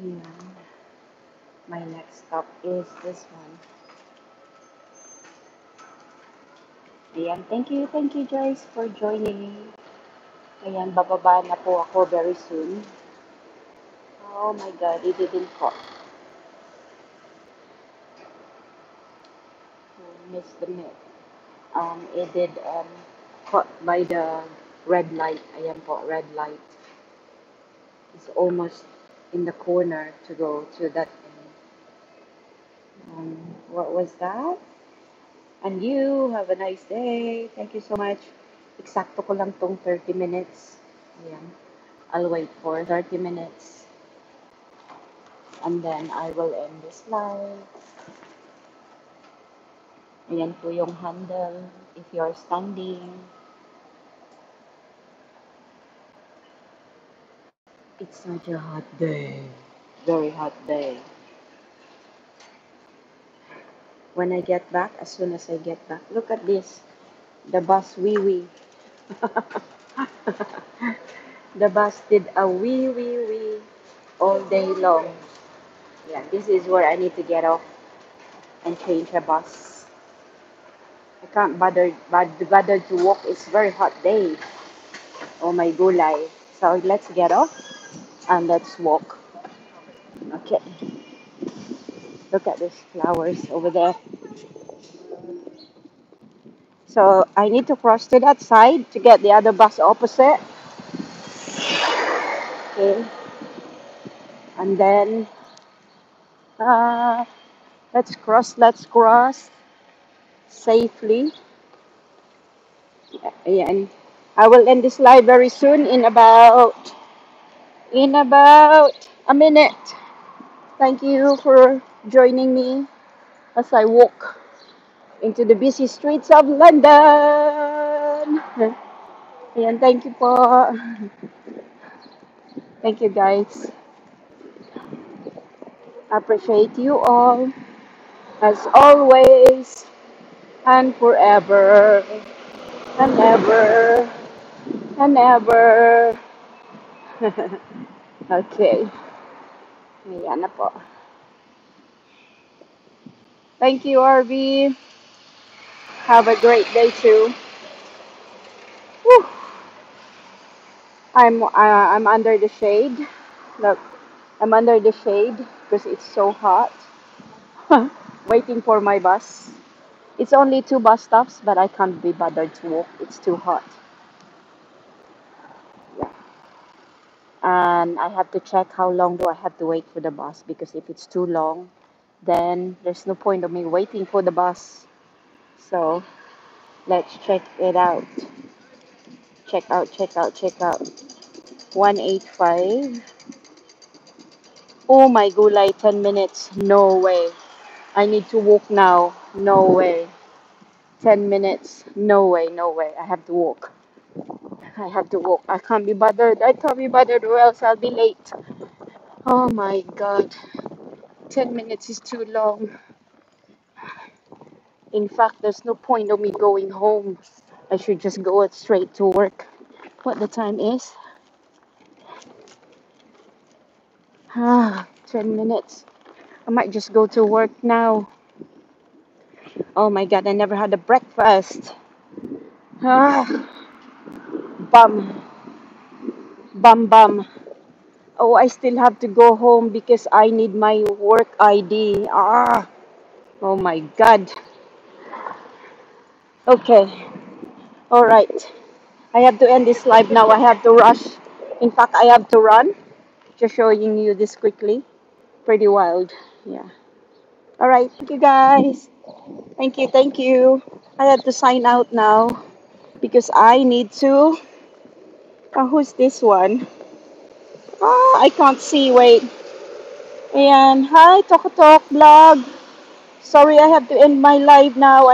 Ayan. My next stop is this one. Ayan, thank you Joyce for joining. Ayan, bababa na po ako very soon. Oh my God, it didn't caught. Missed the minute. It did caught by the red light. Ayan po, red light. It's almost in the corner to go to that. What was that? And you have a nice day. Thank you so much. Eksakto ko lang tong 30 minutes. Ayan. I'll wait for 30 minutes. And then I will end this live. Ayan po yung handle. If you're standing, it's such a hot day. Very hot day. When I get back, as soon as I get back, look at this. The bus wee wee. The bus did a wee wee wee all day long. Yeah, this is where I need to get off and change a bus. I can't bother to walk. It's very hot day. Oh my gulay. So let's get off and let's walk. Okay. Look at these flowers over there. So I need to cross to that side to get the other bus opposite. Okay. And then let's cross safely. And I will end this live very soon in about a minute. Thank you for joining me as I walk into the busy streets of London. Ayan, thank you po. Thank you guys. Appreciate you all as always and forever and ever and ever. Okay. Ayan na po. Thank you, RV. Have a great day too. Whew. I'm under the shade. Look, I'm under the shade because it's so hot. Waiting for my bus. It's only 2 bus stops, but I can't be bothered to walk. It's too hot. Yeah. And I have to check how long do I have to wait for the bus because if it's too long, then there's no point of me waiting for the bus. So let's check it out. Check out. 185. Oh my gulay, 10 minutes. No way. I need to walk now. No way. 10 minutes. No way. I have to walk. I can't be bothered. Or else I'll be late. Oh my God. 10 minutes is too long. In fact, there's no point of me going home. I should just go straight to work. What the time is? 10 minutes. I might just go to work now. Oh my God, I never had a breakfast. Ah, bum, bum. Oh, I still have to go home because I need my work ID. Oh my God. Okay, all right. I have to end this live now. I have to rush. In fact, I have to run. Just showing you this quickly. Pretty wild. Yeah. All right. Thank you guys. Thank you. I have to sign out now because I need to. Who's this one? I can't see. Wait. Ayan. Hi, Talk Talk Vlog. Sorry, I have to end my live now.